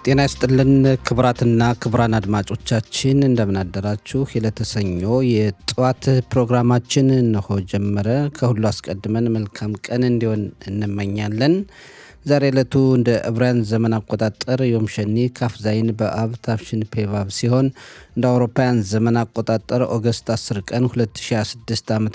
ጤና ይስጥልን ክብራትና ክብራን አድማጮቻችን እንደምን አደራችሁ። የለተሰኞ የጧት ፕሮግራማችን እነሆ ጀመረ። ከሁሉ አስቀድመን መልካም ቀን እንዲሆን እንመኛለን። ዛሬ ዕለቱ እንደ ዕብራውያን ዘመን አቆጣጠር ዮም ሸኒ ካፍ ዛይን በአብ ታፍሽን ፔቫብ ሲሆን እንደ አውሮፓውያን ዘመን አቆጣጠር ኦገስት 10 ቀን 2026 ዓ.ም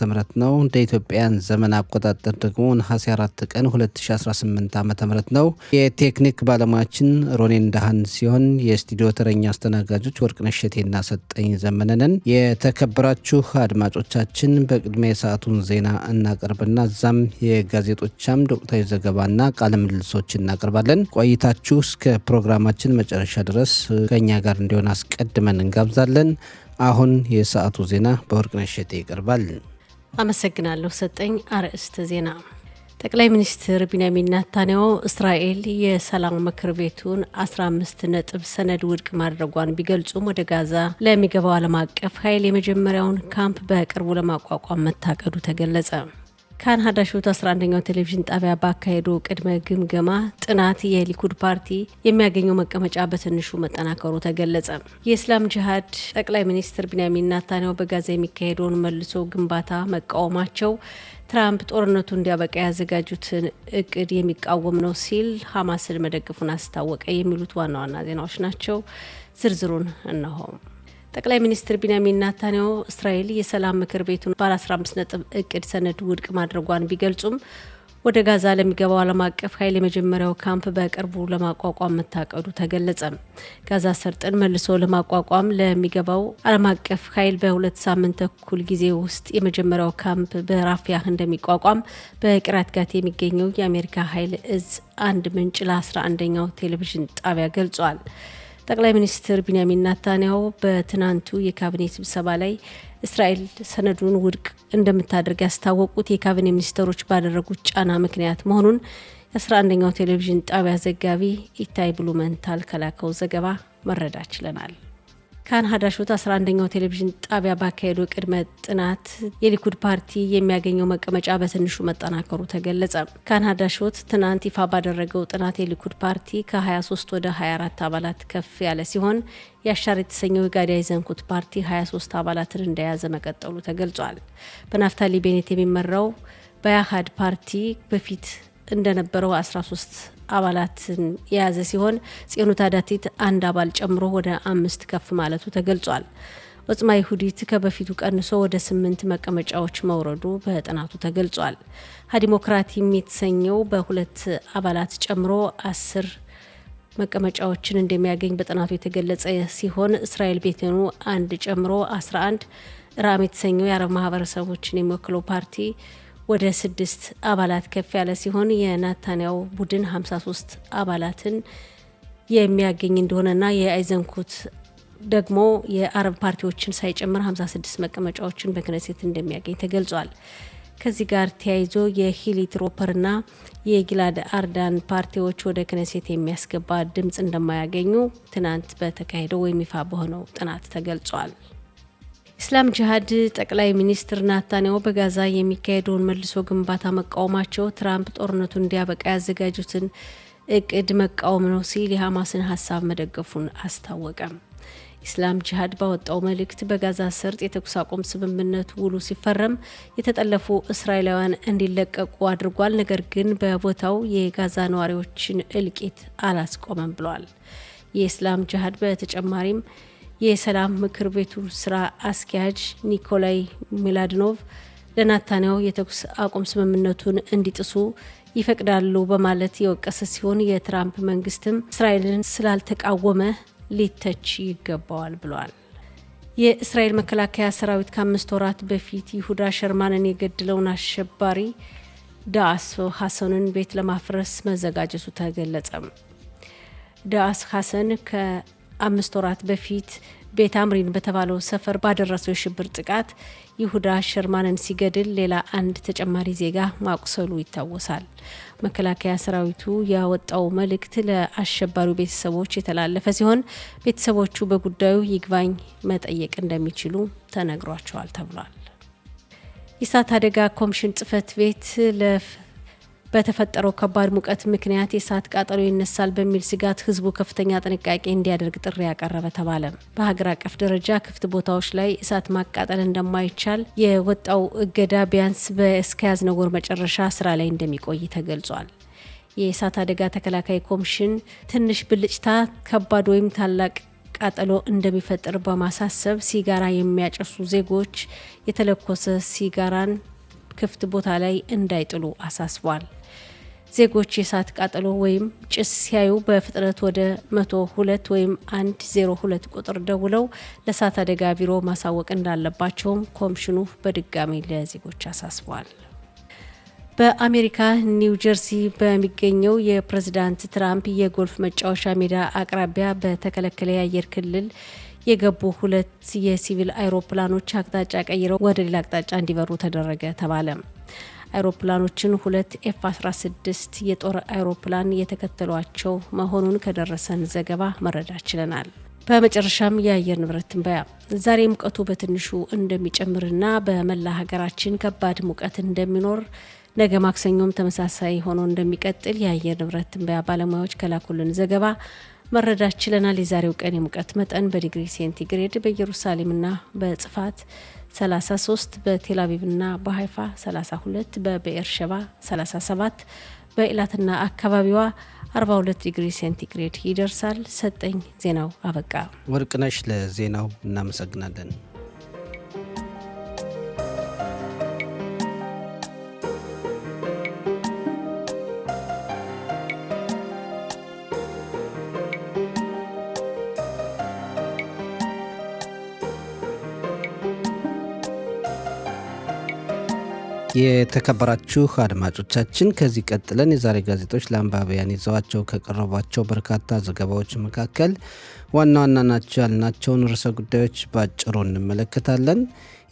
ነው። እንደ ኢትዮጵያን ዘመን አቆጣጠር ደግሞ ነሐሴ 4 ቀን 2018 ዓ.ም ነው። የቴክኒክ ባለሙያችን ሮኔን ዳሃን ሲሆን የስቱዲዮ ተረኛ አስተናጋጆች ወርቅነሽ እሸቴና ሰጠኝ ዘመነንን። የተከበራችሁ አድማጮቻችን በቅድሚያ የሰዓቱን ዜና እናቀርብና እዛም የጋዜጦቻም ወቅታዊ ዘገባና ቃለ ምልልሶች እናቀርባለን። ቆይታችሁ እስከ ፕሮግራማችን መጨረሻ ድረስ ከኛ ጋር እንዲሆን አስቀድመን እንጋብዛለን። አሁን የሰዓቱ ዜና በወርቅነሽ እሸቴ ይቀርባል። አመሰግናለሁ ሰጠኝ። አርዕስተ ዜና። ጠቅላይ ሚኒስትር ቢንያሚን ኔታንያሁ እስራኤል የሰላም ምክር ቤቱን 15 ነጥብ ሰነድ ውድቅ ማድረጓን ቢገልጹም ወደ ጋዛ ለሚገባው ዓለም አቀፍ ኃይል የመጀመሪያውን ካምፕ በቅርቡ ለማቋቋም መታቀዱ ተገለጸ። ካን ሀዳሾት 11ኛው ቴሌቪዥን ጣቢያ ባካሄዱ ቅድመ ግምገማ ጥናት የሊኩድ ፓርቲ የሚያገኘው መቀመጫ በትንሹ መጠናከሩ ተገለጸ። የእስላም ጂሃድ ጠቅላይ ሚኒስትር ቢንያሚን ኔታንያሁ በጋዛ የሚካሄደውን መልሶ ግንባታ መቃወማቸው ትራምፕ ጦርነቱ እንዲያበቃ ያዘጋጁትን እቅድ የሚቃወም ነው ሲል ሐማስን መደገፉን አስታወቀ። የሚሉት ዋና ዋና ዜናዎች ናቸው። ዝርዝሩን እነሆ። ጠቅላይ ሚኒስትር ቢንያሚን ኔታንያሁ እስራኤል የሰላም ምክር ቤቱን ባለ 15 ነጥብ እቅድ ሰነድ ውድቅ ማድረጓን ቢገልጹም ወደ ጋዛ ለሚገባው ዓለም አቀፍ ኃይል የመጀመሪያው ካምፕ በቅርቡ ለማቋቋም መታቀዱ ተገለጸ። ጋዛ ሰርጥን መልሶ ለማቋቋም ለሚገባው ዓለም አቀፍ ኃይል በ2 ሳምንት ተኩል ጊዜ ውስጥ የመጀመሪያው ካምፕ በራፊያህ እንደሚቋቋም በቂርያት ጋት የሚገኘው የአሜሪካ ኃይል እዝ አንድ ምንጭ ለ11ኛው ቴሌቪዥን ጣቢያ ገልጿል። ጠቅላይ ሚኒስትር ቢንያሚን ኔታንያሁ በትናንቱ የካቢኔ ስብሰባ ላይ እስራኤል ሰነዱን ውድቅ እንደምታደርግ ያስታወቁት የካቢኔ ሚኒስትሮች ባደረጉት ጫና ምክንያት መሆኑን የ11ኛው ቴሌቪዥን ጣቢያ ዘጋቢ ኢታይ ብሉመንታል ከላከው ዘገባ መረዳት ችለናል። ካን ሀዳሾት 11ኛው ቴሌቪዥን ጣቢያ ባካሄዱ ቅድመ ጥናት የሊኩድ ፓርቲ የሚያገኘው መቀመጫ በትንሹ መጠናከሩ ተገለጸ። ካን ሀዳሾት ትናንት ይፋ ባደረገው ጥናት የሊኩድ ፓርቲ ከ23 ወደ 24 አባላት ከፍ ያለ ሲሆን የአሻር የተሰኘው የጋዲ ዘንኩት ፓርቲ 23 አባላትን እንደያዘ መቀጠሉ ተገልጿል። በናፍታሊ ቤኔት የሚመራው በያሃድ ፓርቲ በፊት እንደነበረው 13 አባላትን የያዘ ሲሆን ጽዮኑት አዳቲት አንድ አባል ጨምሮ ወደ 5 ከፍ ማለቱ ተገልጿል። ወጽማ ይሁዲት ከበፊቱ ቀንሶ ወደ 8 መቀመጫዎች መውረዱ በጥናቱ ተገልጿል። ዲሞክራቲም የተሰኘው በ2 አባላት ጨምሮ 10 መቀመጫዎችን እንደሚያገኝ በጥናቱ የተገለጸ ሲሆን እስራኤል ቤቴኑ አንድ ጨምሮ 11፣ ራም የተሰኘው የአረብ ማህበረሰቦችን የሚወክለው ፓርቲ ወደ 6 አባላት ከፍ ያለ ሲሆን የኔታንያሁ ቡድን 53 አባላትን የሚያገኝ እንደሆነና የአይዘንኩት ደግሞ የአረብ ፓርቲዎችን ሳይጨምር 56 መቀመጫዎችን በክነሴት እንደሚያገኝ ተገልጿል። ከዚህ ጋር ተያይዞ የሂሊ ትሮፐርና የጊላድ አርዳን ፓርቲዎች ወደ ክነሴት የሚያስገባ ድምጽ እንደማያገኙ ትናንት በተካሄደው ወይም ይፋ በሆነው ጥናት ተገልጿል። ኢስላም ጂሃድ ጠቅላይ ሚኒስትር ኔታንያሁ በጋዛ የሚካሄደውን መልሶ ግንባታ መቃወማቸው ትራምፕ ጦርነቱን እንዲያበቃ ያዘጋጁትን እቅድ መቃወም ነው ሲል የሐማስን ሀሳብ መደገፉን አስታወቀ። ኢስላም ጂሃድ ባወጣው መልእክት በጋዛ ሰርጥ የተኩስ አቁም ስምምነት ውሉ ሲፈረም የተጠለፉ እስራኤላውያን እንዲለቀቁ አድርጓል። ነገር ግን በቦታው የጋዛ ነዋሪዎችን እልቂት አላስቆመም ብሏል። የኢስላም ጂሃድ በተጨማሪም የሰላም ምክር ቤቱ ስራ አስኪያጅ ኒኮላይ ሚላድኖቭ ለኔታንያሁ የተኩስ አቁም ስምምነቱን እንዲጥሱ ይፈቅዳሉ በማለት የወቀሰ ሲሆን የትራምፕ መንግስትም እስራኤልን ስላልተቃወመ ሊተች ይገባዋል ብሏል። የእስራኤል መከላከያ ሰራዊት ከ5 ወራት በፊት ይሁዳ ሸርማንን የገደለውን አሸባሪ ዳአስ ሐሰንን ቤት ለማፍረስ መዘጋጀቱ ተገለጸ። ዳአስ ሐሰን ከ5 ወራት በፊት ቤት አምሪን በተባለው ሰፈር ባደረሰው የሽብር ጥቃት ይሁዳ ሸርማንን ሲገድል ሌላ አንድ ተጨማሪ ዜጋ ማቁሰሉ ይታወሳል። መከላከያ ሰራዊቱ ያወጣው መልእክት ለአሸባሪው ቤተሰቦች የተላለፈ ሲሆን ቤተሰቦቹ በጉዳዩ ይግባኝ መጠየቅ እንደሚችሉ ተነግሯቸዋል ተብሏል። የእሳት አደጋ ኮሚሽን ጽህፈት ቤት በተፈጠረው ከባድ ሙቀት ምክንያት የእሳት ቃጠሎ ይነሳል በሚል ስጋት ህዝቡ ከፍተኛ ጥንቃቄ እንዲያደርግ ጥሪ ያቀረበ ተባለ። በሀገር አቀፍ ደረጃ ክፍት ቦታዎች ላይ እሳት ማቃጠል እንደማይቻል የወጣው እገዳ ቢያንስ እስከያዝነው ወር መጨረሻ ስራ ላይ እንደሚቆይ ተገልጿል። የእሳት አደጋ ተከላካይ ኮሚሽን ትንሽ ብልጭታ ከባድ ወይም ታላቅ ቃጠሎ እንደሚፈጥር በማሳሰብ ሲጋራ የሚያጨሱ ዜጎች የተለኮሰ ሲጋራን ክፍት ቦታ ላይ እንዳይጥሉ አሳስቧል። ዜጎች የእሳት ቃጠሎ ወይም ጭስ ሲያዩ በፍጥነት ወደ 102 ወይም 102 ቁጥር ደውለው ለእሳት አደጋ ቢሮ ማሳወቅ እንዳለባቸውም ኮሚሽኑ በድጋሚ ለዜጎች አሳስቧል። በአሜሪካ ኒው ጀርሲ በሚገኘው የፕሬዝዳንት ትራምፕ የጎልፍ መጫወቻ ሜዳ አቅራቢያ በተከለከለ የአየር ክልል የገቡ 2 የሲቪል አይሮፕላኖች አቅጣጫ ቀይረው ወደ ሌላ አቅጣጫ እንዲበሩ ተደረገ ተባለ። አይሮፕላኖችን 2 F-16 የጦር አይሮፕላን የተከተሏቸው መሆኑን ከደረሰን ዘገባ መረዳት ችለናል። በመጨረሻም የአየር ንብረት ትንበያ ዛሬ ሙቀቱ በትንሹ እንደሚጨምርና በመላ ሀገራችን ከባድ ሙቀት እንደሚኖር፣ ነገ ማክሰኞም ተመሳሳይ ሆኖ እንደሚቀጥል የአየር ንብረት ትንበያ ባለሙያዎች ከላኩልን ዘገባ መረዳት ችለናል። የዛሬው ቀን የሙቀት መጠን በዲግሪ ሴንቲግሬድ በኢየሩሳሌምና በጽፋት 33፣ በቴል አቪቭና በሃይፋ 32፣ በብኤር ሸባ 37፣ በኢላትና አካባቢዋ 42 ዲግሪ ሴንቲግሬድ ይደርሳል። ሰጠኝ ዜናው አበቃ። ወርቅነሽ ለዜናው እናመሰግናለን። የተከበራችሁ አድማጮቻችን ከዚህ ቀጥለን የዛሬ ጋዜጦች ለአንባቢያን ይዘዋቸው ከቀረቧቸው በርካታ ዘገባዎች መካከል ዋና ዋና ናቸው ያልናቸውን ርዕሰ ጉዳዮች ባጭሩ እንመለከታለን።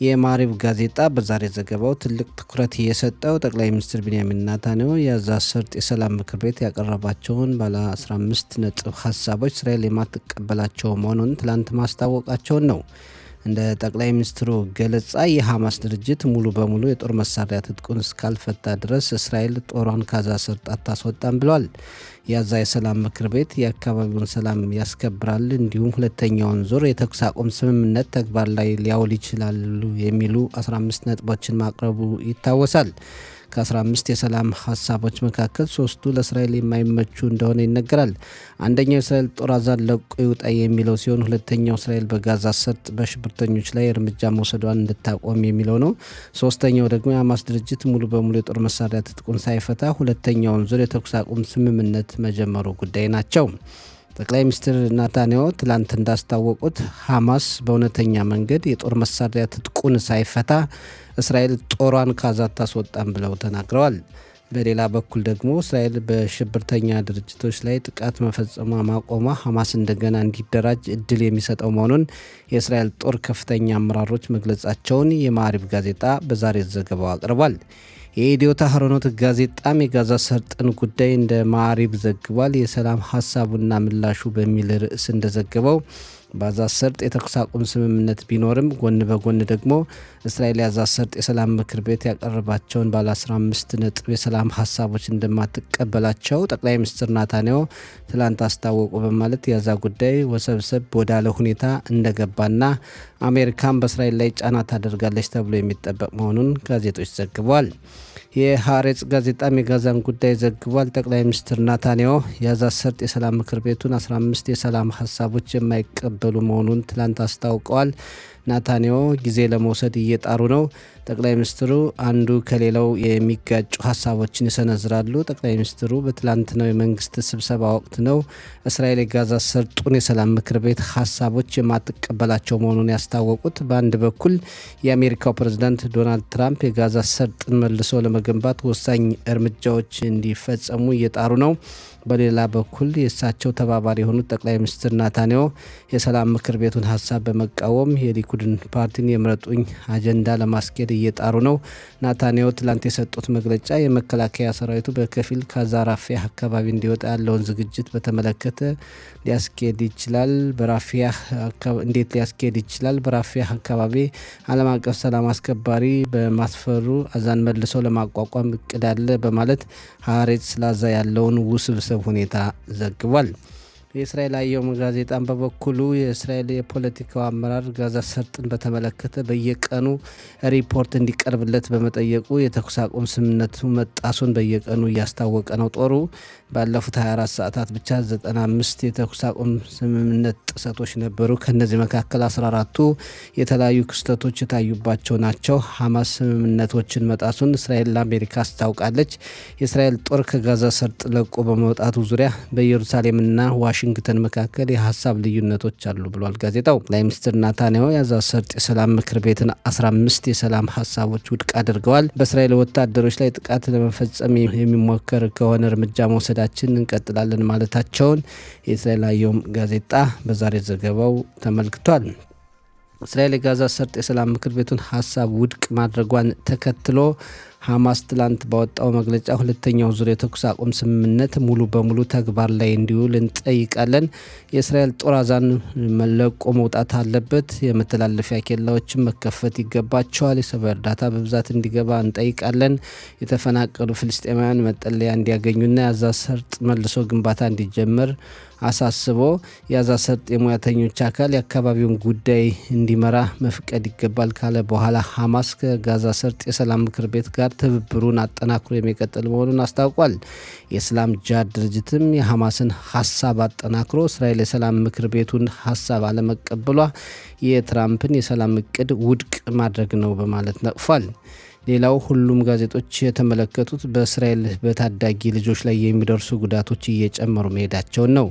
የማሪብ ጋዜጣ በዛሬ ዘገባው ትልቅ ትኩረት የሰጠው ጠቅላይ ሚኒስትር ቢንያሚን ኔታንያሁ የጋዛ ሰርጥ የሰላም ምክር ቤት ያቀረባቸውን ባለ 15 ነጥብ ሀሳቦች እስራኤል የማትቀበላቸው መሆኑን ትላንት ማስታወቃቸውን ነው። እንደ ጠቅላይ ሚኒስትሩ ገለጻ የሐማስ ድርጅት ሙሉ በሙሉ የጦር መሳሪያ ትጥቁን እስካልፈታ ድረስ እስራኤል ጦሯን ከጋዛ ሰርጥ አታስወጣም ብሏል። የጋዛ የሰላም ምክር ቤት የአካባቢውን ሰላም ያስከብራል፣ እንዲሁም ሁለተኛውን ዙር የተኩስ አቁም ስምምነት ተግባር ላይ ሊያውል ይችላሉ የሚሉ 15 ነጥቦችን ማቅረቡ ይታወሳል። ከ15 የሰላም ሀሳቦች መካከል 3ቱ ለእስራኤል የማይመቹ እንደሆነ ይነገራል። አንደኛው የእስራኤል ጦር ጋዛን ለቆ ይውጣ የሚለው ሲሆን፣ ሁለተኛው እስራኤል በጋዛ ሰርጥ በሽብርተኞች ላይ እርምጃ መውሰዷን እንድታቆም የሚለው ነው። ሶስተኛው ደግሞ የሐማስ ድርጅት ሙሉ በሙሉ የጦር መሳሪያ ትጥቁን ሳይፈታ ሁለተኛውን ዙር የተኩስ አቁም ስምምነት መጀመሩ ጉዳይ ናቸው። ጠቅላይ ሚኒስትር ኔታንያሁ ትላንት እንዳስታወቁት ሐማስ በእውነተኛ መንገድ የጦር መሳሪያ ትጥቁን ሳይፈታ እስራኤል ጦሯን ከጋዛ አታስወጣም ብለው ተናግረዋል። በሌላ በኩል ደግሞ እስራኤል በሽብርተኛ ድርጅቶች ላይ ጥቃት መፈጸሟ ማቆሟ ሐማስ እንደገና እንዲደራጅ እድል የሚሰጠው መሆኑን የእስራኤል ጦር ከፍተኛ አመራሮች መግለጻቸውን የማሪብ ጋዜጣ በዛሬ ዘገባው አቅርቧል። የኢዲዮት አህሮኖት ጋዜጣም የጋዛ ሰርጥን ጉዳይ እንደ ማሪብ ዘግቧል። የሰላም ሀሳቡና ምላሹ በሚል ርዕስ እንደዘገበው በጋዛ ሰርጥ የተኩስ አቁም ስምምነት ቢኖርም ጎን በጎን ደግሞ እስራኤል የጋዛ ሰርጥ የሰላም ምክር ቤት ያቀረባቸውን ባለ 15 ነጥብ የሰላም ሀሳቦች እንደማትቀበላቸው ጠቅላይ ሚኒስትር ኔታንያሁ ትላንት አስታወቁ በማለት የጋዛ ጉዳይ ወሰብሰብ ወዳለ ሁኔታ እንደገባና አሜሪካን በእስራኤል ላይ ጫና ታደርጋለች ተብሎ የሚጠበቅ መሆኑን ጋዜጦች ዘግበዋል። የሐሬጽ ጋዜጣም የጋዛን ጉዳይ ዘግቧል። ጠቅላይ ሚኒስትር ኔታንያሁ የጋዛ ሰርጥ የሰላም ምክር ቤቱን 15 የሰላም ሀሳቦች የማይቀበሉ መሆኑን ትላንት አስታውቀዋል። ኔታንያሁ ጊዜ ለመውሰድ እየጣሩ ነው። ጠቅላይ ሚኒስትሩ አንዱ ከሌላው የሚጋጩ ሀሳቦችን ይሰነዝራሉ። ጠቅላይ ሚኒስትሩ በትላንትናው የመንግስት ስብሰባ ወቅት ነው እስራኤል የጋዛ ሰርጡን የሰላም ምክር ቤት ሀሳቦች የማትቀበላቸው መሆኑን ያስታወቁት። በአንድ በኩል የአሜሪካው ፕሬዝዳንት ዶናልድ ትራምፕ የጋዛ ሰርጥን መልሶ ለመገንባት ወሳኝ እርምጃዎች እንዲፈጸሙ እየጣሩ ነው። በሌላ በኩል የእሳቸው ተባባሪ የሆኑት ጠቅላይ ሚኒስትር ኔታንያሁ የሰላም ምክር ቤቱን ሀሳብ በመቃወም የሊኩድን ፓርቲን የምረጡኝ አጀንዳ ለማስኬድ እየጣሩ ነው። ናታንያሁ ትላንት የሰጡት መግለጫ የመከላከያ ሰራዊቱ በከፊል ካዛ ራፊያ አካባቢ እንዲወጣ ያለውን ዝግጅት በተመለከተ ሊያስኬድ ይችላል። እንዴት ሊያስኬድ ይችላል? በራፊያ አካባቢ ዓለም አቀፍ ሰላም አስከባሪ በማስፈሩ አዛን መልሶ ለማቋቋም እቅድ አለ በማለት ሀሬት ስላዛ ያለውን ውስብስብ ሁኔታ ዘግቧል። የእስራኤል አየም ጋዜጣን በበኩሉ የእስራኤል የፖለቲካው አመራር ጋዛ ሰርጥን በተመለከተ በየቀኑ ሪፖርት እንዲቀርብለት በመጠየቁ የተኩስ አቁም ስምምነቱ መጣሱን በየቀኑ እያስታወቀ ነው። ጦሩ ባለፉት 24 ሰዓታት ብቻ 95 የተኩስ አቁም ስምምነት ጥሰቶች ነበሩ። ከነዚህ መካከል 14ቱ የተለያዩ ክስተቶች የታዩባቸው ናቸው። ሐማስ ስምምነቶችን መጣሱን እስራኤል ለአሜሪካ አስታውቃለች። የእስራኤል ጦር ከጋዛ ሰርጥ ለቆ በመውጣቱ ዙሪያ በኢየሩሳሌምና ዋሽንግተን መካከል የሀሳብ ልዩነቶች አሉ ብሏል ጋዜጣው። ጠቅላይ ሚኒስትር ናታንያሁ የጋዛ ሰርጥ የሰላም ምክር ቤትን 15 የሰላም ሀሳቦች ውድቅ አድርገዋል። በእስራኤል ወታደሮች ላይ ጥቃት ለመፈጸም የሚሞከር ከሆነ እርምጃ መውሰዳችን እንቀጥላለን ማለታቸውን የእስራኤል አየም ጋዜጣ በዛሬ ዘገባው ተመልክቷል። እስራኤል የጋዛ ሰርጥ የሰላም ምክር ቤቱን ሀሳብ ውድቅ ማድረጓን ተከትሎ ሐማስ ትላንት ባወጣው መግለጫ ሁለተኛው ዙር የተኩስ አቁም ስምምነት ሙሉ በሙሉ ተግባር ላይ እንዲውል እንጠይቃለን። የእስራኤል ጦር አዛን መለቆ መውጣት አለበት። የመተላለፊያ ኬላዎችን መከፈት ይገባቸዋል። የሰብአዊ እርዳታ በብዛት እንዲገባ እንጠይቃለን። የተፈናቀሉ ፍልስጤማውያን መጠለያ እንዲያገኙና የጋዛ ሰርጥ መልሶ ግንባታ እንዲጀመር አሳስቦ የጋዛ ሰርጥ የሙያተኞች አካል የአካባቢውን ጉዳይ እንዲመራ መፍቀድ ይገባል ካለ በኋላ ሐማስ ከጋዛ ሰርጥ የሰላም ምክር ቤት ጋር ትብብሩን አጠናክሮ የሚቀጥል መሆኑን አስታውቋል። የእስላም ጂሃድ ድርጅትም የሐማስን ሀሳብ አጠናክሮ እስራኤል የሰላም ምክር ቤቱን ሀሳብ አለመቀበሏ የትራምፕን የሰላም እቅድ ውድቅ ማድረግ ነው በማለት ነቅፏል። ሌላው ሁሉም ጋዜጦች የተመለከቱት በእስራኤል በታዳጊ ልጆች ላይ የሚደርሱ ጉዳቶች እየጨመሩ መሄዳቸውን ነው።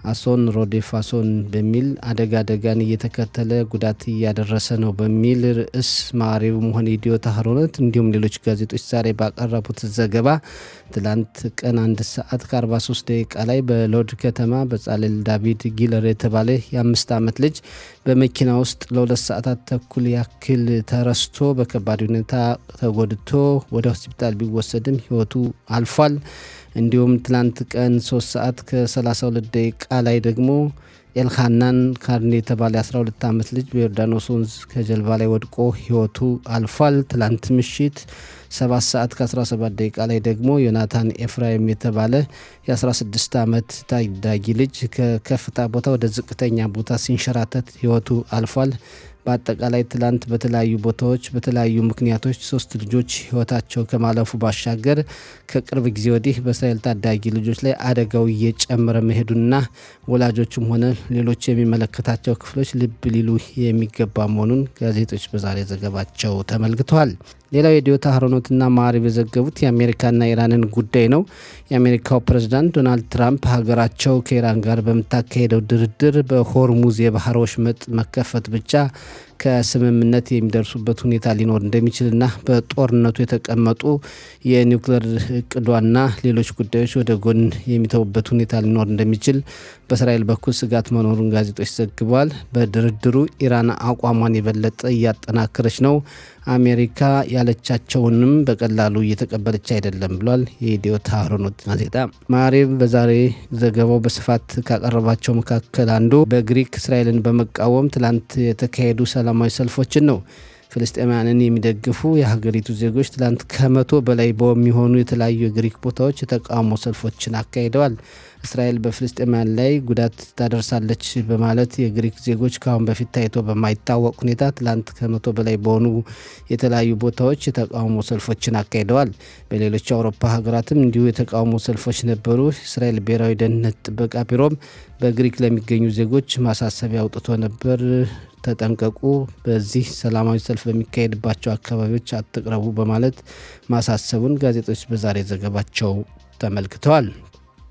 አሶን ሮዴፍ አሶን በሚል አደጋን እየተከተለ ጉዳት እያደረሰ ነው በሚል ርዕስ ማዕሬብም ሆነ ኢዲዮት አህሮነት እንዲሁም ሌሎች ጋዜጦች ዛሬ ባቀረቡት ዘገባ ትላንት ቀን 1 ሰዓት ከ43 ደቂቃ ላይ በሎድ ከተማ በጻሌል ዳቪድ ጊለር የተባለ የ5 ዓመት ልጅ በመኪና ውስጥ ለ2 ሰዓታት ተኩል ያክል ተረስቶ በከባድ ሁኔታ ተጎድቶ ወደ ሆስፒታል ቢወሰድም ሕይወቱ አልፏል። እንዲሁም ትላንት ቀን 3 ሰዓት ከ32 ደቂቃ ላይ ደግሞ ኤልሃናን ካርኔ የተባለ 12 ዓመት ልጅ በዮርዳኖስ ወንዝ ከጀልባ ላይ ወድቆ ሕይወቱ አልፏል። ትላንት ምሽት 7 ሰዓት ከ17 ደቂቃ ላይ ደግሞ ዮናታን ኤፍራይም የተባለ የ16 ዓመት ታዳጊ ልጅ ከከፍታ ቦታ ወደ ዝቅተኛ ቦታ ሲንሸራተት ሕይወቱ አልፏል። በአጠቃላይ ትላንት በተለያዩ ቦታዎች በተለያዩ ምክንያቶች 3 ልጆች ሕይወታቸው ከማለፉ ባሻገር ከቅርብ ጊዜ ወዲህ በእስራኤል ታዳጊ ልጆች ላይ አደጋው እየጨመረ መሄዱና ወላጆችም ሆነ ሌሎች የሚመለከታቸው ክፍሎች ልብ ሊሉ የሚገባ መሆኑን ጋዜጦች በዛሬ ዘገባቸው ተመልክተዋል። ሌላው የኢዲዮት አህሮኖትና ማዕሬብ የዘገቡት የአሜሪካና ኢራንን ጉዳይ ነው። የአሜሪካው ፕሬዝዳንት ዶናልድ ትራምፕ ሀገራቸው ከኢራን ጋር በምታካሄደው ድርድር በሆርሙዝ የባህር ወሽመጥ መከፈት ብቻ ከስምምነት የሚደርሱበት ሁኔታ ሊኖር እንደሚችልና በጦርነቱ የተቀመጡ የኒውክሌር እቅዷና ሌሎች ጉዳዮች ወደ ጎን የሚተውበት ሁኔታ ሊኖር እንደሚችል በእስራኤል በኩል ስጋት መኖሩን ጋዜጦች ዘግበዋል። በድርድሩ ኢራን አቋሟን የበለጠ እያጠናከረች ነው። አሜሪካ ያለቻቸውንም በቀላሉ እየተቀበለች አይደለም ብሏል የኢዲዮት አህሮኖት ጋዜጣ። ማዕሬብ በዛሬ ዘገባው በስፋት ካቀረባቸው መካከል አንዱ በግሪክ እስራኤልን በመቃወም ትላንት የተካሄዱ ሰላማዊ ሰልፎችን ነው። ፍልስጤማውያንን የሚደግፉ የሀገሪቱ ዜጎች ትላንት ከ100 በላይ በሚሆኑ የተለያዩ የግሪክ ቦታዎች የተቃውሞ ሰልፎችን አካሂደዋል። እስራኤል በፍልስጤማውያን ላይ ጉዳት ታደርሳለች በማለት የግሪክ ዜጎች ከአሁን በፊት ታይቶ በማይታወቅ ሁኔታ ትላንት ከ100 በላይ በሆኑ የተለያዩ ቦታዎች የተቃውሞ ሰልፎችን አካሂደዋል። በሌሎች የአውሮፓ ሀገራትም እንዲሁ የተቃውሞ ሰልፎች ነበሩ። እስራኤል ብሔራዊ ደህንነት ጥበቃ ቢሮም በግሪክ ለሚገኙ ዜጎች ማሳሰቢያ አውጥቶ ነበር። ተጠንቀቁ፣ በዚህ ሰላማዊ ሰልፍ በሚካሄድባቸው አካባቢዎች አትቅረቡ በማለት ማሳሰቡን ጋዜጦች በዛሬ ዘገባቸው ተመልክተዋል።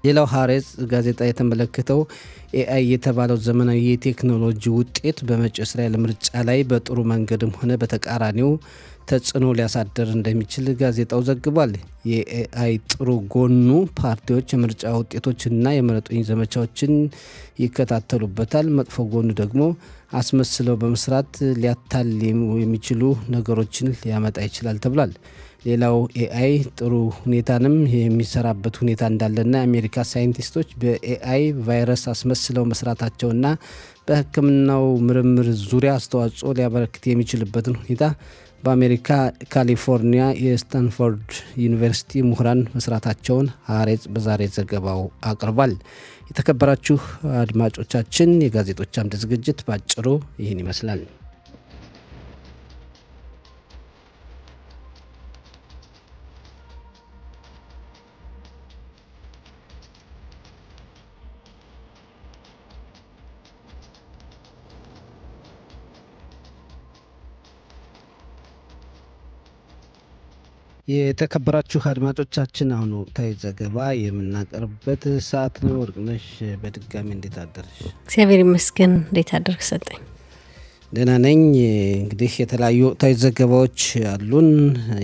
ሌላው ሀሬጽ ጋዜጣ የተመለከተው ኤአይ የተባለው ዘመናዊ የቴክኖሎጂ ውጤት በመጪው እስራኤል ምርጫ ላይ በጥሩ መንገድም ሆነ በተቃራኒው ተጽዕኖ ሊያሳድር እንደሚችል ጋዜጣው ዘግቧል። የኤአይ ጥሩ ጎኑ ፓርቲዎች የምርጫ ውጤቶችንና የምረጡኝ ዘመቻዎችን ይከታተሉበታል። መጥፎ ጎኑ ደግሞ አስመስለው በመስራት ሊያታል የሚችሉ ነገሮችን ሊያመጣ ይችላል ተብሏል። ሌላው ኤአይ ጥሩ ሁኔታንም የሚሰራበት ሁኔታ እንዳለና የአሜሪካ ሳይንቲስቶች በኤአይ ቫይረስ አስመስለው መስራታቸውና በሕክምናው ምርምር ዙሪያ አስተዋጽኦ ሊያበረክት የሚችልበትን ሁኔታ በአሜሪካ ካሊፎርኒያ የስታንፎርድ ዩኒቨርሲቲ ምሁራን መስራታቸውን ሀሬጽ በዛሬ ዘገባው አቅርቧል። የተከበራችሁ አድማጮቻችን የጋዜጦች አምድ ዝግጅት ባጭሩ ይህን ይመስላል። የተከበራችሁ አድማጮቻችን አሁን ወቅታዊ ዘገባ የምናቀርብበት ሰዓት ነው። ወርቅነሽ በድጋሚ እንዴት አደርሽ? እግዚአብሔር ይመስገን። እንዴት አደርክ ሰጠኝ? ደህና ነኝ። እንግዲህ የተለያዩ ወቅታዊ ዘገባዎች አሉን።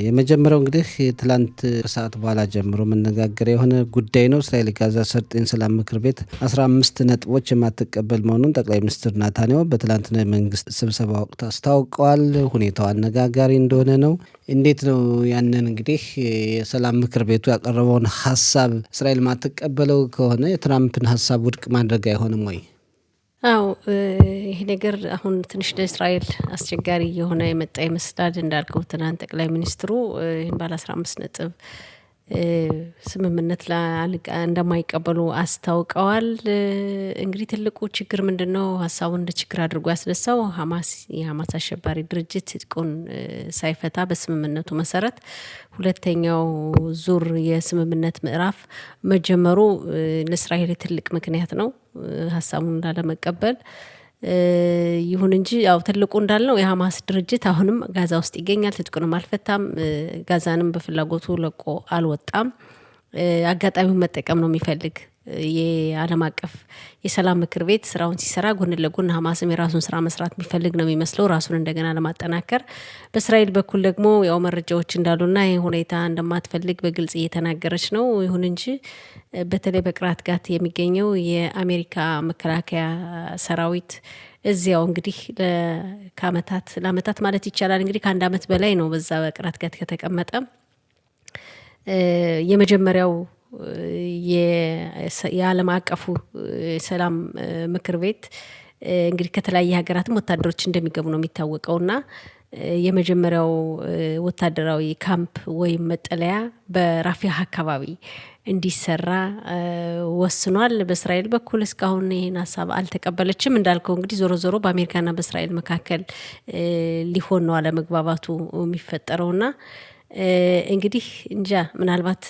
የመጀመሪያው እንግዲህ ትላንት ሰዓት በኋላ ጀምሮ መነጋገሪያ የሆነ ጉዳይ ነው። እስራኤል ጋዛ ሰርጥን ሰላም ምክር ቤት 15 ነጥቦች የማትቀበል መሆኑን ጠቅላይ ሚኒስትር ናታንያሁ በትላንትና የመንግስት ስብሰባ ወቅት አስታውቀዋል። ሁኔታው አነጋጋሪ እንደሆነ ነው። እንዴት ነው ያንን እንግዲህ የሰላም ምክር ቤቱ ያቀረበውን ሀሳብ እስራኤል ማትቀበለው ከሆነ የትራምፕን ሀሳብ ውድቅ ማድረግ አይሆንም ወይ? አው ይሄ ነገር አሁን ትንሽ ለእስራኤል አስቸጋሪ የሆነ የመጣ ይመስላል። እንዳልከው ትናንት ጠቅላይ ሚኒስትሩ ይህን ባለ 15 ነጥብ ስምምነት እንደማይቀበሉ አስታውቀዋል። እንግዲህ ትልቁ ችግር ምንድነው? ሀሳቡን እንደ ችግር አድርጎ ያስነሳው የሀማስ አሸባሪ ድርጅት ትጥቁን ሳይፈታ በስምምነቱ መሰረት ሁለተኛው ዙር የስምምነት ምዕራፍ መጀመሩ ለእስራኤል ትልቅ ምክንያት ነው ሀሳቡን ላለመቀበል። ይሁን እንጂ ያው ትልቁ እንዳልነው የሀማስ ድርጅት አሁንም ጋዛ ውስጥ ይገኛል። ትጥቁንም አልፈታም። ጋዛንም በፍላጎቱ ለቆ አልወጣም። አጋጣሚውን መጠቀም ነው የሚፈልግ። የዓለም አቀፍ የሰላም ምክር ቤት ስራውን ሲሰራ ጎን ለጎን ሀማስም የራሱን ስራ መስራት የሚፈልግ ነው የሚመስለው ራሱን እንደገና ለማጠናከር። በእስራኤል በኩል ደግሞ ያው መረጃዎች እንዳሉና ይህ ሁኔታ እንደማትፈልግ በግልጽ እየተናገረች ነው። ይሁን እንጂ በተለይ በቅራት ጋት የሚገኘው የአሜሪካ መከላከያ ሰራዊት እዚያው እንግዲህ ለአመታት ማለት ይቻላል እንግዲህ ከአንድ አመት በላይ ነው በዛ በቅራት ጋት ከተቀመጠ። የመጀመሪያው የዓለም አቀፉ ሰላም ምክር ቤት እንግዲህ ከተለያየ ሀገራትም ወታደሮች እንደሚገቡ ነው የሚታወቀውና የመጀመሪያው ወታደራዊ ካምፕ ወይም መጠለያ በራፊያ አካባቢ እንዲሰራ ወስኗል። በእስራኤል በኩል እስካሁን ይህን ሀሳብ አልተቀበለችም። እንዳልከው እንግዲህ ዞሮ ዞሮ በአሜሪካና በእስራኤል መካከል ሊሆን ነው አለመግባባቱ የሚፈጠረውና እንግዲህ እንጃ ምናልባት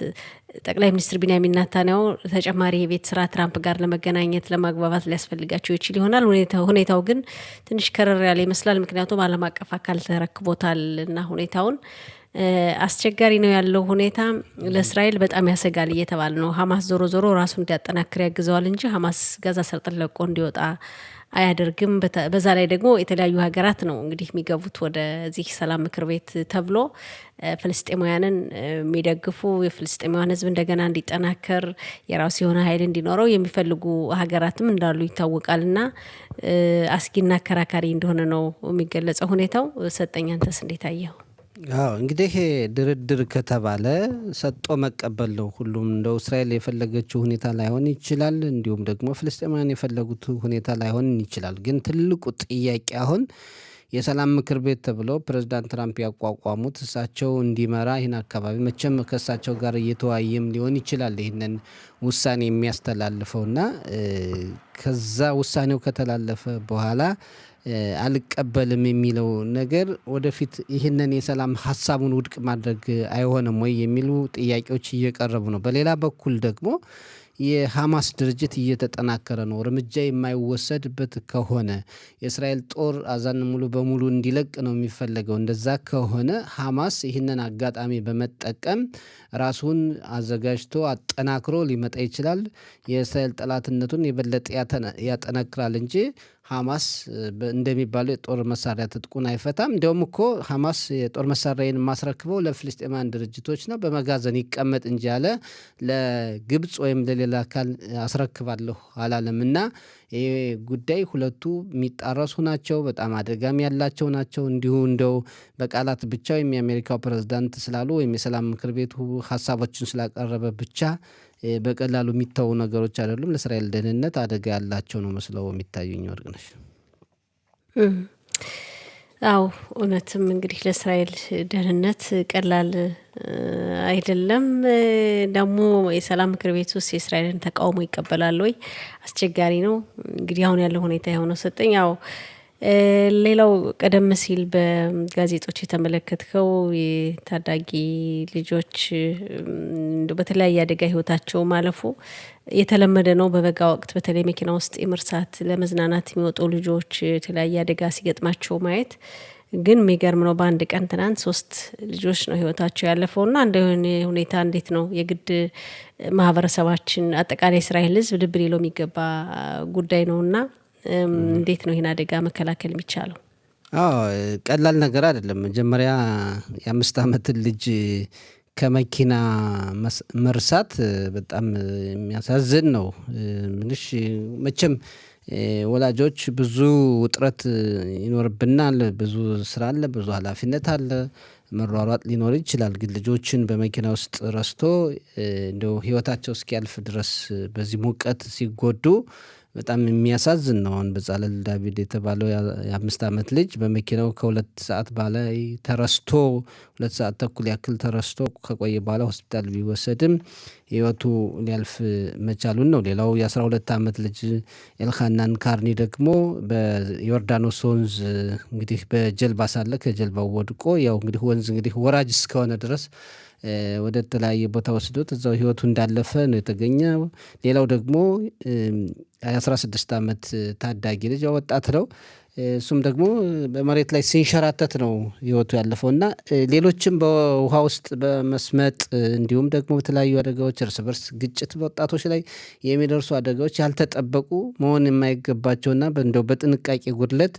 ጠቅላይ ሚኒስትር ቢንያሚን ኔታንያሁ ተጨማሪ የቤት ስራ ትራምፕ ጋር ለመገናኘት ለማግባባት ሊያስፈልጋቸው ይችል ይሆናል። ሁኔታው ግን ትንሽ ከረር ያለ ይመስላል። ምክንያቱም ዓለም አቀፍ አካል ተረክቦታል እና ሁኔታውን አስቸጋሪ ነው ያለው ሁኔታ ለእስራኤል በጣም ያሰጋል እየተባለ ነው። ሀማስ ዞሮ ዞሮ ራሱን እንዲያጠናክር ያግዘዋል እንጂ ሀማስ ጋዛ ሰርጥን ለቆ እንዲወጣ አያደርግም። በዛ ላይ ደግሞ የተለያዩ ሀገራት ነው እንግዲህ የሚገቡት ወደዚህ ሰላም ምክር ቤት ተብሎ ፍልስጤማውያንን የሚደግፉ የፍልስጤማውያን ሕዝብ እንደገና እንዲጠናከር የራሱ የሆነ ኃይል እንዲኖረው የሚፈልጉ ሀገራትም እንዳሉ ይታወቃልና አስጊና አከራካሪ እንደሆነ ነው የሚገለጸው ሁኔታው። ሰጠኝ አንተስ እንዴት አየኸው? እንግዲህ ድርድር ከተባለ ሰጥቶ መቀበል ነው። ሁሉም እንደው እስራኤል የፈለገችው ሁኔታ ላይሆን ይችላል፣ እንዲሁም ደግሞ ፍልስጤማውያን የፈለጉት ሁኔታ ላይሆን ይችላል። ግን ትልቁ ጥያቄ አሁን የሰላም ምክር ቤት ተብለው ፕሬዝዳንት ትራምፕ ያቋቋሙት እሳቸው እንዲመራ ይህን አካባቢ መቼም ከእሳቸው ጋር እየተወያየም ሊሆን ይችላል ይህንን ውሳኔ የሚያስተላልፈውና ከዛ ውሳኔው ከተላለፈ በኋላ አልቀበልም የሚለው ነገር ወደፊት ይህንን የሰላም ሀሳቡን ውድቅ ማድረግ አይሆንም ወይ የሚሉ ጥያቄዎች እየቀረቡ ነው። በሌላ በኩል ደግሞ የሐማስ ድርጅት እየተጠናከረ ነው። እርምጃ የማይወሰድበት ከሆነ የእስራኤል ጦር ጋዛን ሙሉ በሙሉ እንዲለቅ ነው የሚፈለገው። እንደዛ ከሆነ ሐማስ ይህንን አጋጣሚ በመጠቀም ራሱን አዘጋጅቶ አጠናክሮ ሊመጣ ይችላል። የእስራኤል ጠላትነቱን የበለጠ ያጠነክራል እንጂ ሐማስ እንደሚባለው የጦር መሳሪያ ትጥቁን አይፈታም። እንዲያውም እኮ ሐማስ የጦር መሳሪያን የማስረክበው ለፍልስጤማውያን ድርጅቶች ነው በመጋዘን ይቀመጥ እንጂ ያለ ለግብፅ ወይም ለሌላ አካል አስረክባለሁ አላለም። እና ይህ ጉዳይ ሁለቱ የሚጣረሱ ናቸው፣ በጣም አደጋም ያላቸው ናቸው። እንዲሁ እንደው በቃላት ብቻ ወይም የአሜሪካው ፕሬዝዳንት ስላሉ ወይም የሰላም ምክር ቤቱ ሀሳቦችን ስላቀረበ ብቻ በቀላሉ የሚታዩ ነገሮች አይደሉም። ለእስራኤል ደህንነት አደጋ ያላቸው ነው መስለው የሚታዩኝ። ወርቅነሽ አዎ እውነትም እንግዲህ ለእስራኤል ደህንነት ቀላል አይደለም። ደግሞ የሰላም ምክር ቤት ውስጥ የእስራኤልን ተቃውሞ ይቀበላል ወይ? አስቸጋሪ ነው። እንግዲህ አሁን ያለው ሁኔታ የሆነው ሰጠኝ። ያው ሌላው ቀደም ሲል በጋዜጦች የተመለከትከው የታዳጊ ልጆች በተለያየ አደጋ ህይወታቸው ማለፉ የተለመደ ነው። በበጋ ወቅት በተለይ መኪና ውስጥ የመርሳት ለመዝናናት የሚወጡ ልጆች የተለያየ አደጋ ሲገጥማቸው ማየት ግን የሚገርም ነው። በአንድ ቀን ትናንት 3 ልጆች ነው ህይወታቸው ያለፈውና እንደሆነ ሁኔታ እንዴት ነው የግድ ማህበረሰባችን አጠቃላይ እስራኤል ህዝብ ልብ ሊለው የሚገባ ጉዳይ ነውና እንዴት ነው ይህን አደጋ መከላከል የሚቻለው? ቀላል ነገር አይደለም። መጀመሪያ የ5 ዓመትን ልጅ ከመኪና መርሳት በጣም የሚያሳዝን ነው። ምንሽ መቼም ወላጆች ብዙ ውጥረት ይኖርብናል፣ ብዙ ስራ አለ፣ ብዙ ኃላፊነት አለ፣ መሯሯጥ ሊኖር ይችላል። ግን ልጆችን በመኪና ውስጥ ረስቶ እንደው ህይወታቸው እስኪያልፍ ድረስ በዚህ ሙቀት ሲጎዱ በጣም የሚያሳዝን ነው። አሁን በጻለል ዳቪድ የተባለው የ5 ዓመት ልጅ በመኪናው ከ2 ሰዓት በላይ ተረስቶ 2 ሰዓት ተኩል ያክል ተረስቶ ከቆየ በኋላ ሆስፒታል ቢወሰድም ህይወቱ ሊያልፍ መቻሉን ነው። ሌላው የ12 ዓመት ልጅ ኤልካናን ካርኒ ደግሞ በዮርዳኖስ ወንዝ እንግዲህ በጀልባ ሳለ ከጀልባው ወድቆ ያው እንግዲህ ወንዝ እንግዲህ ወራጅ እስከሆነ ድረስ ወደ ተለያየ ቦታ ወስዶት እዛው ህይወቱ እንዳለፈ ነው የተገኘው። ሌላው ደግሞ 16 ዓመት ታዳጊ ልጅ ወጣት ነው። እሱም ደግሞ በመሬት ላይ ሲንሸራተት ነው ህይወቱ ያለፈው እና ሌሎችም በውሃ ውስጥ በመስመጥ እንዲሁም ደግሞ በተለያዩ አደጋዎች እርስ በርስ ግጭት በወጣቶች ላይ የሚደርሱ አደጋዎች ያልተጠበቁ መሆን የማይገባቸውና እንደው በጥንቃቄ ጉድለት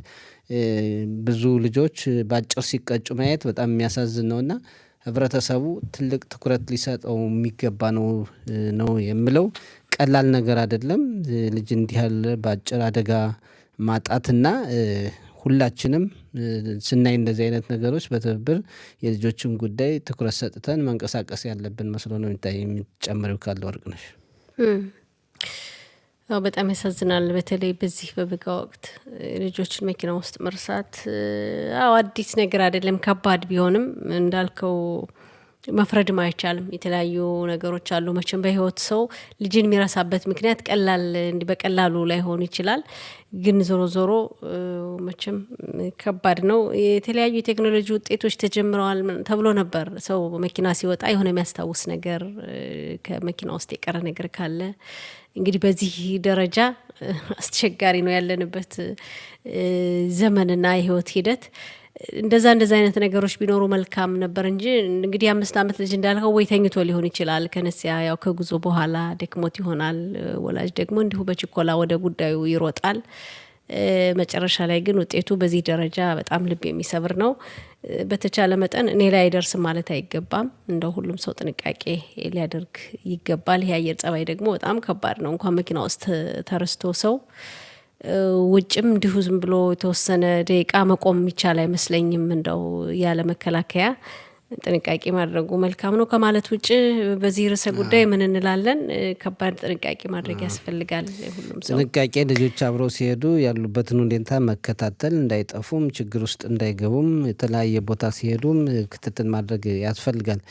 ብዙ ልጆች በአጭር ሲቀጩ ማየት በጣም የሚያሳዝን ነውና ህብረተሰቡ ትልቅ ትኩረት ሊሰጠው የሚገባ ነው የምለው። ቀላል ነገር አይደለም። ልጅ እንዲህ ያለ በአጭር አደጋ ማጣትና ሁላችንም ስናይ እንደዚህ አይነት ነገሮች በትብብር የልጆችን ጉዳይ ትኩረት ሰጥተን መንቀሳቀስ ያለብን መስሎ ነው የሚታይ። የሚጨምሪው ካለ ወርቅነሽ? በጣም ያሳዝናል። በተለይ በዚህ በበጋ ወቅት ልጆችን መኪና ውስጥ መርሳት አዲስ ነገር አይደለም። ከባድ ቢሆንም እንዳልከው መፍረድም አይቻልም። የተለያዩ ነገሮች አሉ። መቼም በህይወት ሰው ልጅን የሚረሳበት ምክንያት በቀላሉ ላይሆን ይችላል። ግን ዞሮ ዞሮ መቼም ከባድ ነው። የተለያዩ የቴክኖሎጂ ውጤቶች ተጀምረዋል ተብሎ ነበር። ሰው መኪና ሲወጣ የሆነ የሚያስታውስ ነገር ከመኪና ውስጥ የቀረ ነገር ካለ እንግዲህ በዚህ ደረጃ አስቸጋሪ ነው ያለንበት ዘመንና የህይወት ሂደት። እንደዛ አይነት ነገሮች ቢኖሩ መልካም ነበር እንጂ እንግዲህ 5 ዓመት ልጅ እንዳልከው ወይ ተኝቶ ሊሆን ይችላል ከነሲያ ያው ከጉዞ በኋላ ደክሞት ይሆናል። ወላጅ ደግሞ እንዲሁ በችኮላ ወደ ጉዳዩ ይሮጣል። መጨረሻ ላይ ግን ውጤቱ በዚህ ደረጃ በጣም ልብ የሚሰብር ነው። በተቻለ መጠን እኔ ላይ አይደርስም ማለት አይገባም። እንደው ሁሉም ሰው ጥንቃቄ ሊያደርግ ይገባል። ይሄ አየር ጸባይ ደግሞ በጣም ከባድ ነው። እንኳን መኪና ውስጥ ተረስቶ ሰው ውጭም እንዲሁ ዝም ብሎ የተወሰነ ደቂቃ መቆም የሚቻል አይመስለኝም። እንደው ያለ መከላከያ ጥንቃቄ ማድረጉ መልካም ነው ከማለት ውጭ በዚህ ርዕሰ ጉዳይ ምን እንላለን? ከባድ ጥንቃቄ ማድረግ ያስፈልጋል። ሁሉም ሰው ጥንቃቄ፣ ልጆች አብረው ሲሄዱ ያሉበትን ሁኔታ መከታተል፣ እንዳይጠፉም ችግር ውስጥ እንዳይገቡም የተለያየ ቦታ ሲሄዱም ክትትል ማድረግ ያስፈልጋል።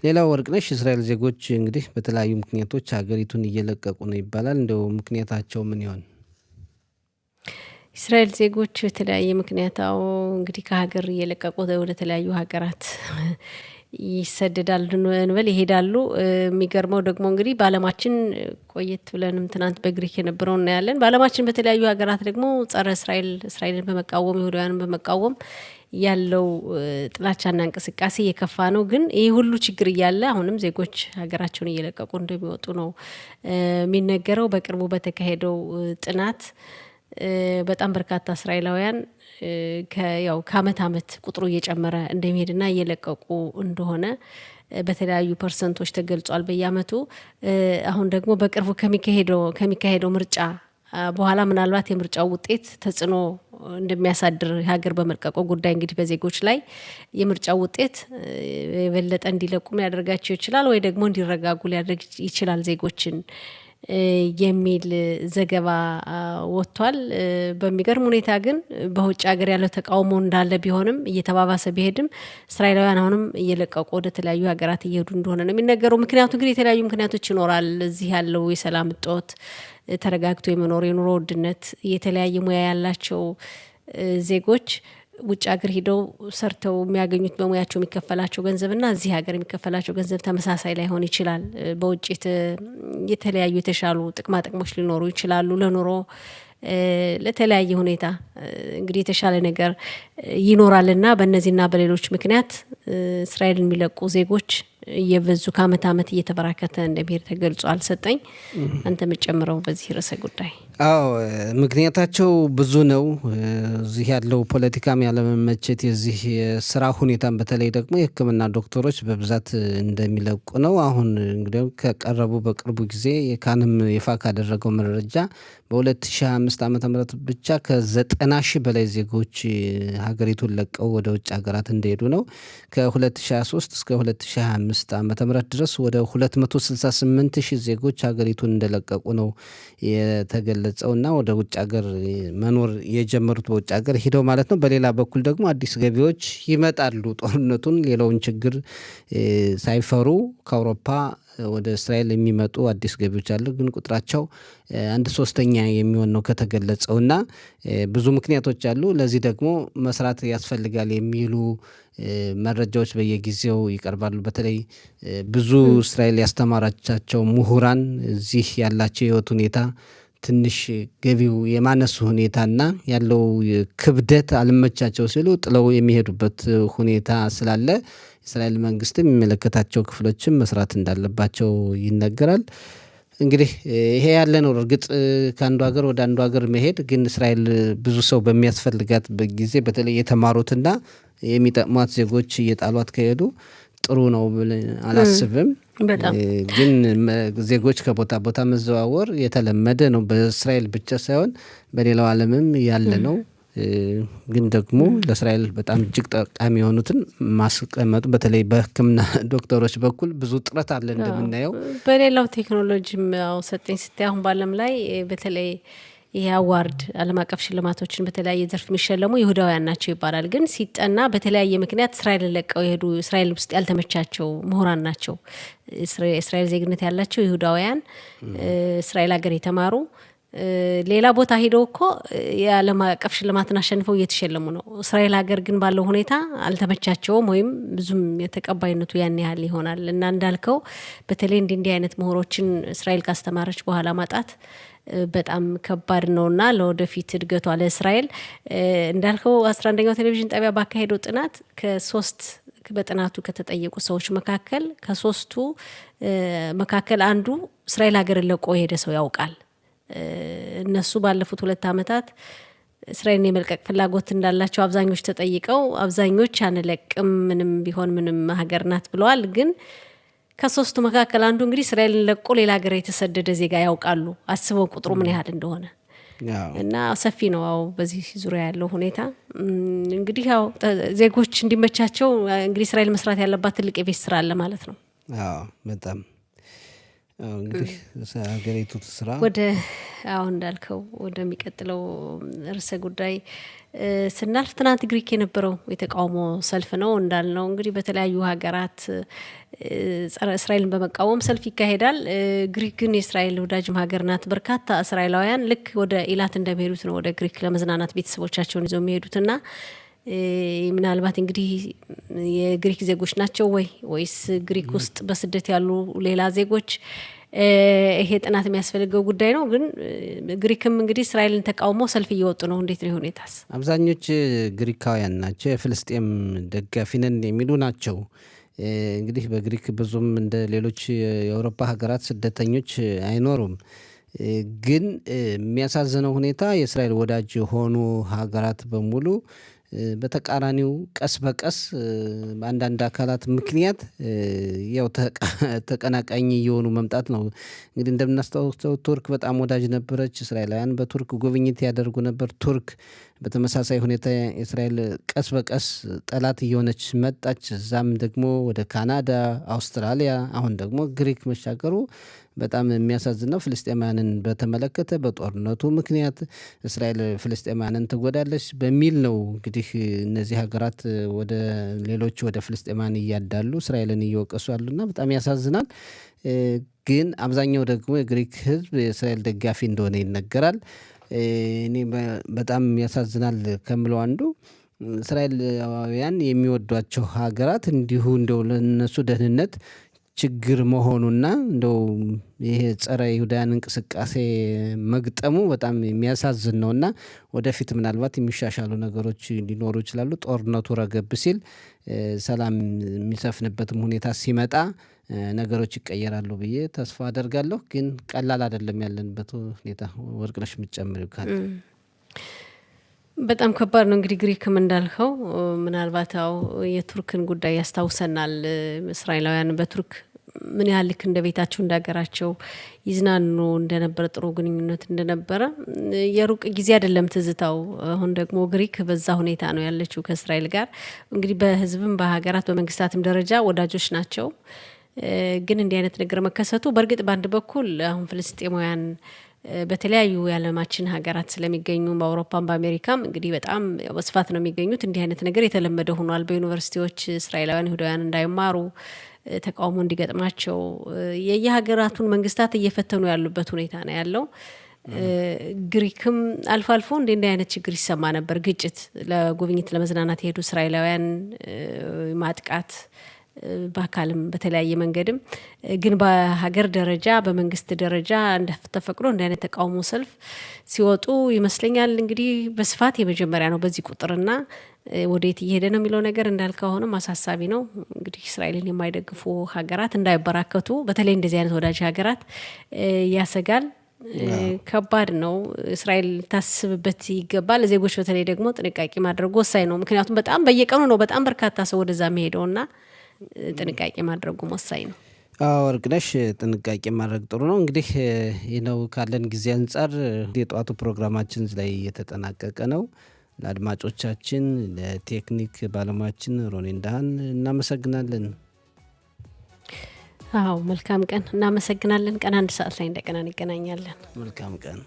ሌላው ወርቅነሽ እስራኤል ዜጎች እንግዲህ በተለያዩ ምክንያቶች ሀገሪቱን እየለቀቁ ነው ይባላል። እንደው ምክንያታቸው ምን ይሆን? እስራኤል ዜጎች በተለያየ ምክንያታው እንግዲህ ከሀገር እየለቀቁ ወደ ተለያዩ ሀገራት ይሰደዳል እንበል ይሄዳሉ። የሚገርመው ደግሞ እንግዲህ በዓለማችን ቆየት ብለንም ትናንት በግሪክ የነበረው እናያለን። በዓለማችን በተለያዩ ሀገራት ደግሞ ጸረ እስራኤልን በመቃወም ይሁዳውያንን በመቃወም ያለው ጥላቻና እንቅስቃሴ የከፋ ነው። ግን ይህ ሁሉ ችግር እያለ አሁንም ዜጎች ሀገራቸውን እየለቀቁ እንደሚወጡ ነው የሚነገረው። በቅርቡ በተካሄደው ጥናት በጣም በርካታ እስራኤላውያን ከአመት አመት ቁጥሩ እየጨመረ እንደሚሄድና እየለቀቁ እንደሆነ በተለያዩ ፐርሰንቶች ተገልጿል በየአመቱ። አሁን ደግሞ በቅርቡ ከሚካሄደው ምርጫ በኋላ ምናልባት የምርጫው ውጤት ተጽዕኖ እንደሚያሳድር ሀገር በመልቀቁ ጉዳይ እንግዲህ በዜጎች ላይ የምርጫው ውጤት የበለጠ እንዲለቁም ሊያደርጋቸው ይችላል ወይ ደግሞ እንዲረጋጉ ሊያደርግ ይችላል ዜጎችን የሚል ዘገባ ወጥቷል። በሚገርም ሁኔታ ግን በውጭ ሀገር ያለው ተቃውሞ እንዳለ ቢሆንም እየተባባሰ ቢሄድም እስራኤላውያን አሁንም እየለቀቁ ወደ ተለያዩ ሀገራት እየሄዱ እንደሆነ ነው የሚነገረው። ምክንያቱ ግን የተለያዩ ምክንያቶች ይኖራል። እዚህ ያለው የሰላም እጦት፣ ተረጋግቶ የመኖር የኑሮ ውድነት፣ የተለያየ ሙያ ያላቸው ዜጎች ውጭ ሀገር ሂደው ሰርተው የሚያገኙት በሙያቸው የሚከፈላቸው ገንዘብና እዚህ ሀገር የሚከፈላቸው ገንዘብ ተመሳሳይ ላይሆን ይችላል። በውጭ የተለያዩ የተሻሉ ጥቅማ ጥቅሞች ሊኖሩ ይችላሉ። ለኑሮ ለተለያየ ሁኔታ እንግዲህ የተሻለ ነገር ይኖራልና በእነዚህና በሌሎች ምክንያት እስራኤልን የሚለቁ ዜጎች እየበዙ ከአመት አመት እየተበራከተ እንደሚሄድ ተገልጿል። ሰጠኝ አንተ የምትጨምረው በዚህ ርዕሰ ጉዳይ? አዎ ምክንያታቸው ብዙ ነው። እዚህ ያለው ፖለቲካም ያለመመቸት፣ የዚህ የስራ ሁኔታም በተለይ ደግሞ የሕክምና ዶክተሮች በብዛት እንደሚለቁ ነው። አሁን እንግዲህ ከቀረቡ በቅርቡ ጊዜ የካንም ይፋ ካደረገው መረጃ በ2025 ዓ ም ብቻ ከ90 ሺህ በላይ ዜጎች ሀገሪቱን ለቀው ወደ ውጭ ሀገራት እንደሄዱ ነው። ከ2023 እስከ 2025 ዓ ም ድረስ ወደ 268 ሺህ ዜጎች ሀገሪቱን እንደለቀቁ ነው የተገለጸውና ወደ ውጭ ሀገር መኖር የጀመሩት በውጭ ሀገር ሂደው ማለት ነው። በሌላ በኩል ደግሞ አዲስ ገቢዎች ይመጣሉ። ጦርነቱን ሌላውን ችግር ሳይፈሩ ከአውሮፓ ወደ እስራኤል የሚመጡ አዲስ ገቢዎች አሉ። ግን ቁጥራቸው 1/3 የሚሆን ነው ከተገለጸው እና ብዙ ምክንያቶች አሉ። ለዚህ ደግሞ መስራት ያስፈልጋል የሚሉ መረጃዎች በየጊዜው ይቀርባሉ። በተለይ ብዙ እስራኤል ያስተማራቻቸው ምሁራን እዚህ ያላቸው የህይወት ሁኔታ ትንሽ ገቢው የማነሱ ሁኔታና ያለው ክብደት አልመቻቸው ሲሉ ጥለው የሚሄዱበት ሁኔታ ስላለ እስራኤል መንግስትም የሚመለከታቸው ክፍሎችም መስራት እንዳለባቸው ይነገራል። እንግዲህ ይሄ ያለ ነው። እርግጥ ከአንዱ ሀገር ወደ አንዱ ሀገር መሄድ ግን እስራኤል ብዙ ሰው በሚያስፈልጋት ጊዜ በተለይ የተማሩትና የሚጠቅሟት ዜጎች እየጣሏት ከሄዱ ጥሩ ነው ብለን አላስብም። ግን ዜጎች ከቦታ ቦታ መዘዋወር የተለመደ ነው። በእስራኤል ብቻ ሳይሆን በሌላው ዓለምም ያለ ነው። ግን ደግሞ ለእስራኤል በጣም እጅግ ጠቃሚ የሆኑትን ማስቀመጡ በተለይ በሕክምና ዶክተሮች በኩል ብዙ ጥረት አለ እንደምናየው። በሌላው ቴክኖሎጂም ሰጠኝ ስታይ አሁን በዓለም ላይ በተለይ ይሄ አዋርድ ዓለም አቀፍ ሽልማቶችን በተለያየ ዘርፍ የሚሸለሙ ይሁዳውያን ናቸው ይባላል። ግን ሲጠና በተለያየ ምክንያት እስራኤልን ለቀው የሄዱ እስራኤል ውስጥ ያልተመቻቸው ምሁራን ናቸው። እስራኤል ዜግነት ያላቸው ይሁዳውያን እስራኤል ሀገር የተማሩ ሌላ ቦታ ሄደው እኮ የዓለም አቀፍ ሽልማትን አሸንፈው እየተሸለሙ ነው። እስራኤል ሀገር ግን ባለው ሁኔታ አልተመቻቸውም ወይም ብዙም የተቀባይነቱ ያን ያህል ይሆናል እና እንዳልከው በተለይ እንዲህ አይነት ምሁሮችን እስራኤል ካስተማረች በኋላ ማጣት በጣም ከባድ ነውና ለወደፊት እድገቷ ለእስራኤል እንዳልከው 11ኛው ቴሌቪዥን ጣቢያ ባካሄደው ጥናት በጥናቱ ከተጠየቁ ሰዎች መካከል ከሶስቱ መካከል አንዱ እስራኤል ሀገርን ለቆ የሄደ ሰው ያውቃል። እነሱ ባለፉት 2 ዓመታት እስራኤልን የመልቀቅ ፍላጎት እንዳላቸው አብዛኞች ተጠይቀው አብዛኞች አንለቅም ምንም ቢሆን ምንም ሀገር ናት ብለዋል። ግን ከሶስቱ መካከል አንዱ እንግዲህ እስራኤልን ለቆ ሌላ ሀገር የተሰደደ ዜጋ ያውቃሉ። አስበው ቁጥሩ ምን ያህል እንደሆነ እና ሰፊ ነው። በዚህ ዙሪያ ያለው ሁኔታ እንግዲህ ዜጎች እንዲመቻቸው እንግዲህ እስራኤል መስራት ያለባት ትልቅ የቤት ስራ አለ ማለት ነው። በጣም እንግዲህ ሀገሪቱ ስራ ወደ እንዳልከው ወደሚቀጥለው ርዕሰ ጉዳይ ስናልፍ ትናንት ግሪክ የነበረው የተቃውሞ ሰልፍ ነው እንዳልነው እንግዲህ በተለያዩ ሀገራት እስራኤልን በመቃወም ሰልፍ ይካሄዳል። ግሪክ ግን የእስራኤል ወዳጅም ሀገር ናት። በርካታ እስራኤላውያን ልክ ወደ ኢላት እንደሚሄዱት ነው ወደ ግሪክ ለመዝናናት ቤተሰቦቻቸውን ይዘው የሚሄዱትና ምናልባት እንግዲህ የግሪክ ዜጎች ናቸው ወይስ ግሪክ ውስጥ በስደት ያሉ ሌላ ዜጎች? ይሄ ጥናት የሚያስፈልገው ጉዳይ ነው። ግን ግሪክም እንግዲህ እስራኤልን ተቃውሞ ሰልፍ እየወጡ ነው። እንዴት ነው ሁኔታስ? አብዛኞች ግሪካውያን ናቸው፣ የፍልስጤም ደጋፊ ነን የሚሉ ናቸው። እንግዲህ በግሪክ ብዙም እንደ ሌሎች የአውሮፓ ሀገራት ስደተኞች አይኖሩም። ግን የሚያሳዝነው ሁኔታ የእስራኤል ወዳጅ የሆኑ ሀገራት በሙሉ በተቃራኒው ቀስ በቀስ በአንዳንድ አካላት ምክንያት ያው ተቀናቃኝ እየሆኑ መምጣት ነው። እንግዲህ እንደምናስታውሰው ቱርክ በጣም ወዳጅ ነበረች። እስራኤላውያን በቱርክ ጉብኝት ያደርጉ ነበር። ቱርክ በተመሳሳይ ሁኔታ የእስራኤል ቀስ በቀስ ጠላት እየሆነች መጣች። እዛም ደግሞ ወደ ካናዳ፣ አውስትራሊያ፣ አሁን ደግሞ ግሪክ መሻገሩ በጣም የሚያሳዝነው ፍልስጤማያንን በተመለከተ በጦርነቱ ምክንያት እስራኤል ፍልስጤማያንን ትጎዳለች በሚል ነው። እንግዲህ እነዚህ ሀገራት ወደ ሌሎች ወደ ፍልስጤማያን እያዳሉ እስራኤልን እየወቀሱ ያሉና በጣም ያሳዝናል። ግን አብዛኛው ደግሞ የግሪክ ሕዝብ የእስራኤል ደጋፊ እንደሆነ ይነገራል። እኔ በጣም ያሳዝናል ከምለው አንዱ እስራኤላውያን የሚወዷቸው ሀገራት እንዲሁ እንደው ለነሱ ደህንነት ችግር መሆኑና እንደው ይሄ ጸረ ይሁዳውያን እንቅስቃሴ መግጠሙ በጣም የሚያሳዝን ነውና ወደፊት ምናልባት የሚሻሻሉ ነገሮች ሊኖሩ ይችላሉ። ጦርነቱ ረገብ ሲል ሰላም የሚሰፍንበትም ሁኔታ ሲመጣ ነገሮች ይቀየራሉ ብዬ ተስፋ አደርጋለሁ። ግን ቀላል አይደለም ያለንበት ሁኔታ። ወርቅነሽ የምትጨምሪው ካለ? በጣም ከባድ ነው። እንግዲህ ግሪክም እንዳልከው ምናልባት የቱርክን ጉዳይ ያስታውሰናል። እስራኤላውያን በቱርክ ምን ያህል ልክ እንደ ቤታቸው እንዳገራቸው ይዝናኑ እንደነበረ፣ ጥሩ ግንኙነት እንደነበረ የሩቅ ጊዜ አይደለም ትዝታው። አሁን ደግሞ ግሪክ በዛ ሁኔታ ነው ያለችው ከእስራኤል ጋር። እንግዲህ በህዝብም በሀገራት በመንግስታትም ደረጃ ወዳጆች ናቸው። ግን እንዲህ አይነት ነገር መከሰቱ በእርግጥ በአንድ በኩል አሁን ፍልስጤማውያን በተለያዩ የዓለማችን ሀገራት ስለሚገኙ በአውሮፓም በአሜሪካም እንግዲህ በጣም በስፋት ነው የሚገኙት። እንዲህ አይነት ነገር የተለመደ ሆኗል። በዩኒቨርሲቲዎች እስራኤላውያን ይሁዳውያን እንዳይማሩ ተቃውሞ እንዲገጥማቸው የየሀገራቱን መንግስታት እየፈተኑ ያሉበት ሁኔታ ነው ያለው። ግሪክም አልፎ አልፎ እንዲህ አይነት ችግር ይሰማ ነበር። ግጭት፣ ለጉብኝት ለመዝናናት የሄዱ እስራኤላውያን ማጥቃት በአካልም በተለያየ መንገድም። ግን በሀገር ደረጃ በመንግስት ደረጃ እንደተፈቅዶ እንደ አይነት ተቃውሞ ሰልፍ ሲወጡ ይመስለኛል እንግዲህ በስፋት የመጀመሪያ ነው በዚህ ቁጥርና ወዴት እየሄደ ነው የሚለው ነገር እንዳልከው ሆነም አሳሳቢ ነው። እንግዲህ እስራኤልን የማይደግፉ ሀገራት እንዳይበራከቱ፣ በተለይ እንደዚህ አይነት ወዳጅ ሀገራት ያሰጋል። ከባድ ነው። እስራኤል ታስብበት ይገባል። ዜጎች በተለይ ደግሞ ጥንቃቄ ማድረጉ ወሳኝ ነው። ምክንያቱም በጣም በየቀኑ ነው በጣም በርካታ ሰው ወደዛ የሚሄደውና ጥንቃቄ ማድረጉ ወሳኝ ነው። ወርቅነሽ፣ ጥንቃቄ ማድረግ ጥሩ ነው። እንግዲህ ይህ ነው ካለን ጊዜ አንጻር የጠዋቱ ፕሮግራማችን ላይ እየተጠናቀቀ ነው። ለአድማጮቻችን፣ ለቴክኒክ ባለሙያችን ሮኔ እንዳሃን እናመሰግናለን። መልካም ቀን። እናመሰግናለን። ቀን 1 ሰዓት ላይ እንደገና እንገናኛለን። መልካም ቀን።